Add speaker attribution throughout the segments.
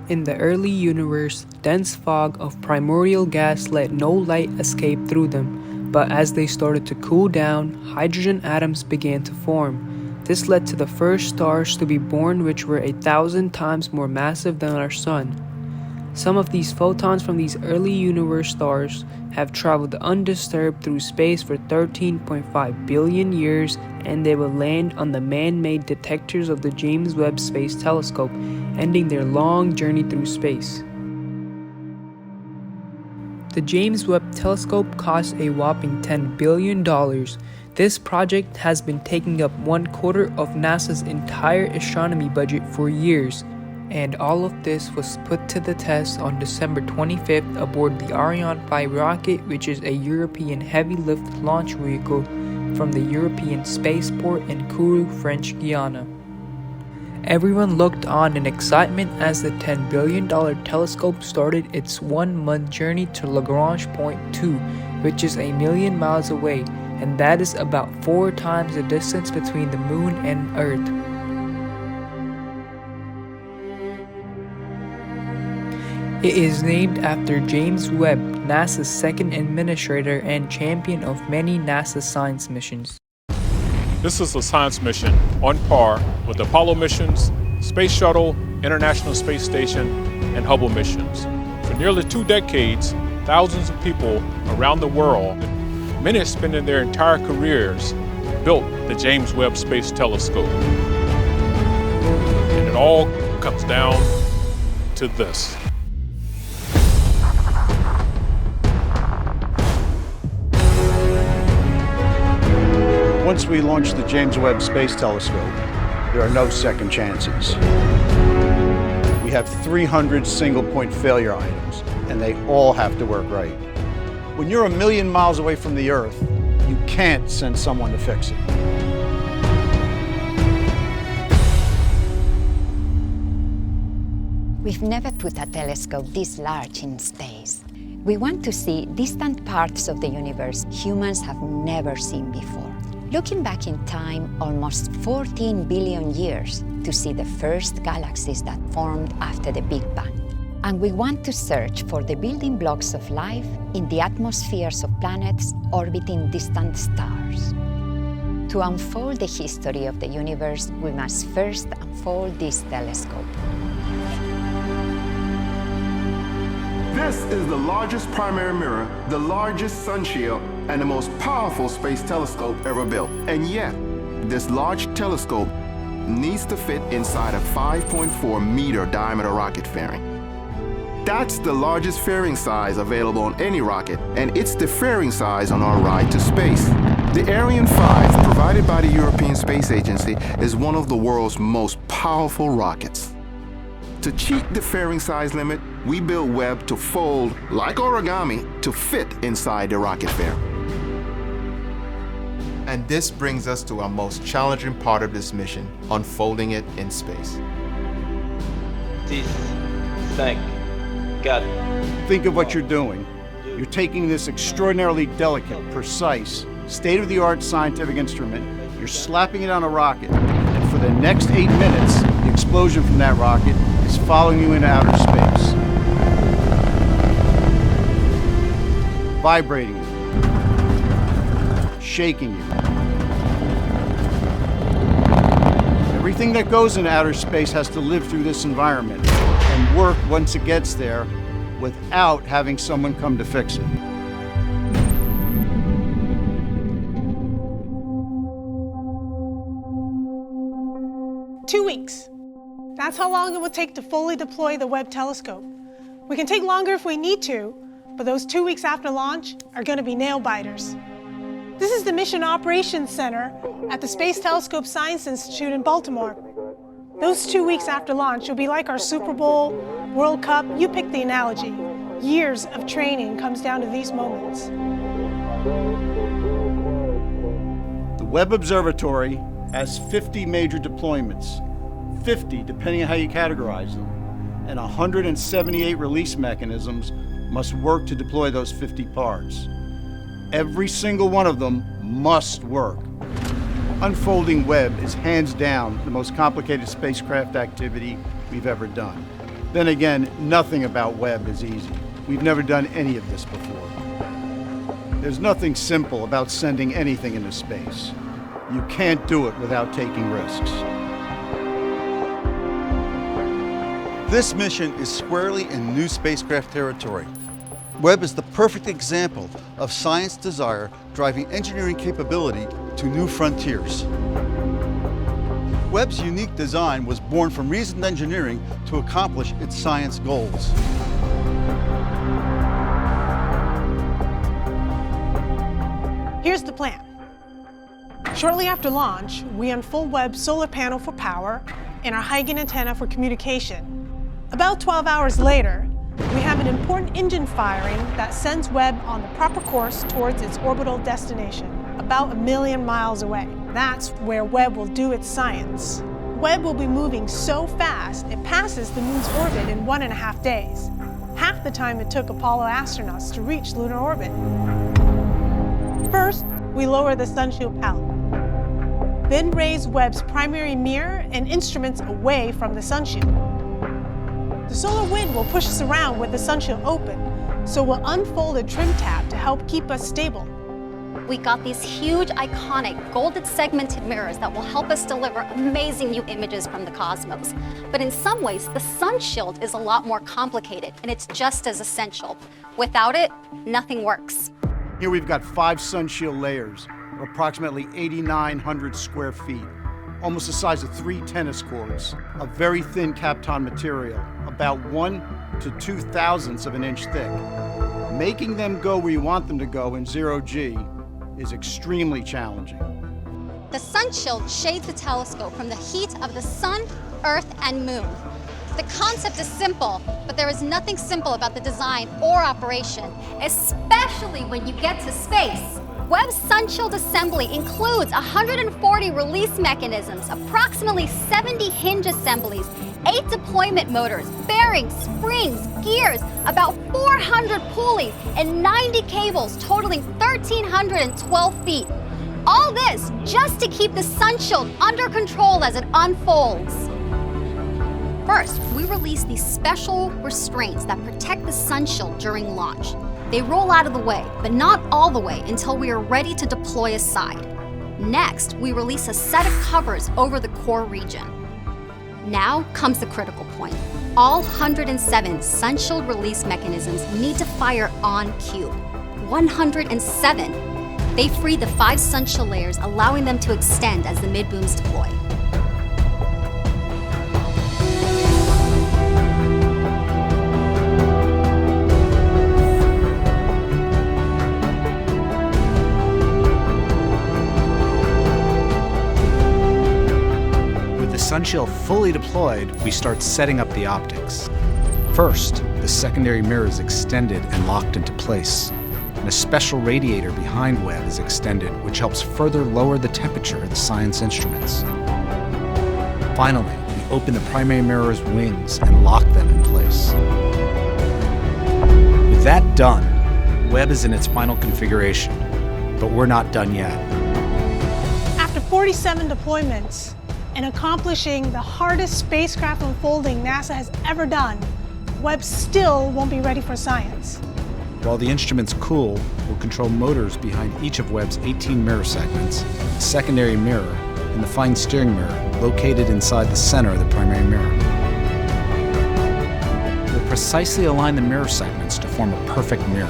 Speaker 1: In the early universe, dense fog of primordial gas let no light escape through them, but as they started to cool down, hydrogen atoms began to form. This led to the first stars to be born, which were 1,000 times more massive than our sun. Some of these photons from these early universe stars have traveled undisturbed through space for 13.5 billion years, and they will land on the man-made detectors of the James Webb Space Telescope, ending their long journey through space. The James Webb Telescope cost a whopping $10 billion. This project has been taking up 1/4 of NASA's entire astronomy budget for years. And all of this was put to the test on December 25th aboard the Ariane 5 rocket, which is a European heavy-lift launch vehicle from the European spaceport in Kourou, French Guiana. Everyone looked on in excitement as the $10 billion telescope started its 1-month journey to Lagrange Point 2, which is 1 million miles away, and that is about 4 times the distance between the Moon and Earth. It is named after James Webb, NASA's second administrator and champion of many NASA science missions.
Speaker 2: This is a science mission on par with Apollo missions, Space Shuttle, International Space Station, and Hubble missions. For nearly 2 decades, thousands of people around the world, many spending their entire careers, built the James Webb Space Telescope. And it all comes down to this.
Speaker 3: Once we launch the James Webb Space Telescope, there are no second chances. We have 300 single-point failure items, and they all have to work right. When you're 1 million miles away from the Earth, you can't send someone to fix it.
Speaker 4: We've never put a telescope this large in space. We want to see distant parts of the universe humans have never seen before. Looking back in time almost 14 billion years to see the first galaxies that formed after the Big Bang. And we want to search for the building blocks of life in the atmospheres of planets orbiting distant stars. To unfold the history of the universe, we must first unfold this telescope.
Speaker 5: This is the largest primary mirror, the largest sun shield, and the most powerful space telescope ever built. And yet, this large telescope needs to fit inside a 5.4 meter diameter rocket fairing. That's the largest fairing size available on any rocket, and it's the fairing size on our ride to space. The Ariane 5, provided by the European Space Agency, is one of the world's most powerful rockets. To cheat the fairing size limit, we built Webb to fold like origami to fit inside the rocket fairing.
Speaker 6: And this brings us to our most challenging part of this mission, unfolding it in space.
Speaker 3: Think of what you're doing. You're taking this extraordinarily delicate, precise, state-of-the-art scientific instrument, you're slapping it on a rocket, and for the next 8 minutes, the explosion from that rocket is following you into outer space. Vibrating you, shaking you. Everything that goes into outer space has to live through this environment and work once it gets there without having someone come to fix it.
Speaker 7: Two weeks. That's how long it will take to fully deploy the Webb telescope. We can take longer if we need to, but those 2 weeks after launch are going to be nail-biters. This is the Mission Operations Center at the Space Telescope Science Institute in Baltimore. Those 2 weeks after launch will be like our Super Bowl, World Cup, you pick the analogy. Years of training comes down to these moments.
Speaker 3: The Webb Observatory has 50 major deployments, 50 depending on how you categorize them, and 178 release mechanisms must work to deploy those 50 parts. Every single one of them must work. Unfolding Webb is hands down the most complicated spacecraft activity we've ever done. Then again, nothing about Webb is easy. We've never done any of this before. There's nothing simple about sending anything into space. You can't do it without taking risks.
Speaker 8: This mission is squarely in new spacecraft territory. Webb is the perfect example of science desire driving engineering capability to new frontiers. Webb's unique design was born from reasoned engineering to accomplish its science goals.
Speaker 7: Here's the plan. Shortly after launch, we unfold Webb's solar panel for power and our Huygens antenna for communication. About 12 hours later, we have an important engine firing that sends Webb on the proper course towards its orbital destination, about 1 million miles away. That's where Webb will do its science. Webb will be moving so fast, it passes the moon's orbit in 1.5 days, half the time it took Apollo astronauts to reach lunar orbit. First, we lower the sunshield pallet. Then raise Webb's primary mirror and instruments away from the sunshield. The solar wind will push us around with the sunshield open, so we'll unfold a trim tab to help keep us stable.
Speaker 9: We got these huge, iconic, golden segmented mirrors that will help us deliver amazing new images from the cosmos. But in some ways, the sunshield is a lot more complicated, and it's just as essential. Without it, nothing works.
Speaker 3: Here we've got 5 sunshield layers, of approximately 8,900 square feet, almost the size of 3 tennis courts, a very thin Kapton material, about 1 to 2 thousandths of an inch thick. Making them go where you want them to go in 0G is extremely challenging.
Speaker 9: The sunshield shades the telescope from the heat of the sun, earth, and moon. The concept is simple, but there is nothing simple about the design or operation, especially when you get to space. Webb's sunshield assembly includes 140 release mechanisms, approximately 70 hinge assemblies, 8 deployment motors, bearings, springs, gears, about 400 pulleys, and 90 cables totaling 1,312 feet. All this just to keep the sunshield under control as it unfolds. First, we release these special restraints that protect the sunshield during launch. They roll out of the way, but not all the way until we are ready to deploy a side. Next, we release a set of covers over the core region. Now comes the critical point. All 107 sunshield release mechanisms need to fire on cue. 107. They free the 5 sunshield layers, allowing them to extend as the mid-booms deploy.
Speaker 10: Sunshield fully deployed, we start setting up the optics. First, the secondary mirror is extended and locked into place, and a special radiator behind Webb is extended, which helps further lower the temperature of the science instruments. Finally, we open the primary mirror's wings and lock them in place. With that done, Webb is in its final configuration, but we're not done yet.
Speaker 7: After 47 deployments, and accomplishing the hardest spacecraft unfolding NASA has ever done, Webb still won't be ready for science.
Speaker 10: While the instruments cool, we'll control motors behind each of Webb's 18 mirror segments, a secondary mirror, and the fine steering mirror located inside the center of the primary mirror. We'll precisely align the mirror segments to form a perfect mirror.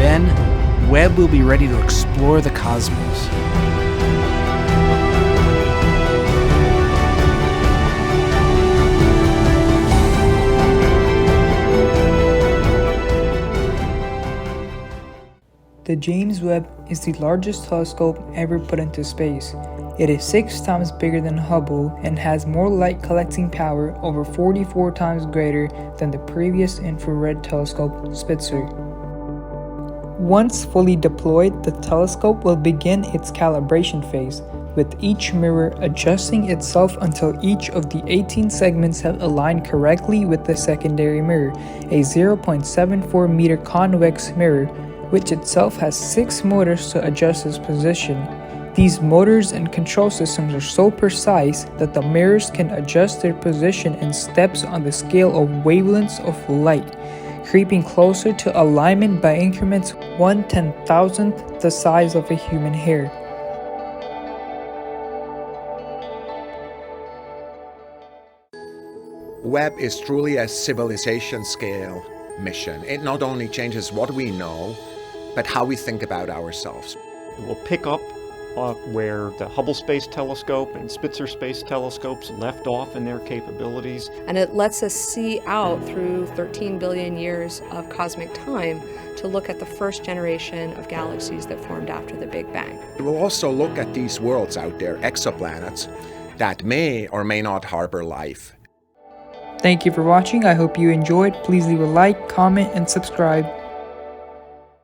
Speaker 10: Then, Webb will be ready to explore the cosmos.
Speaker 1: The James Webb is the largest telescope ever put into space. It is 6 times bigger than Hubble and has more light collecting power, over 44 times greater than the previous infrared telescope, Spitzer. Once fully deployed, the telescope will begin its calibration phase, with each mirror adjusting itself until each of the 18 segments have aligned correctly with the secondary mirror, a 0.74 meter convex mirror, which itself has 6 motors to adjust its position. These motors and control systems are so precise that the mirrors can adjust their position in steps on the scale of wavelengths of light, creeping closer to alignment by increments 1/10,000th the size of a human hair.
Speaker 11: Webb is truly a civilization-scale mission. It not only changes what we know, but how we think about ourselves.
Speaker 12: We'll pick up where the Hubble Space Telescope and Spitzer Space Telescopes left off in their capabilities.
Speaker 13: And it lets us see out through 13 billion years of cosmic time to look at the first generation of galaxies that formed after the Big Bang.
Speaker 11: We'll also look at these worlds out there, exoplanets, that may or may not harbor life.
Speaker 1: Thank you for watching. I hope you enjoyed. Please leave a like, comment, and subscribe.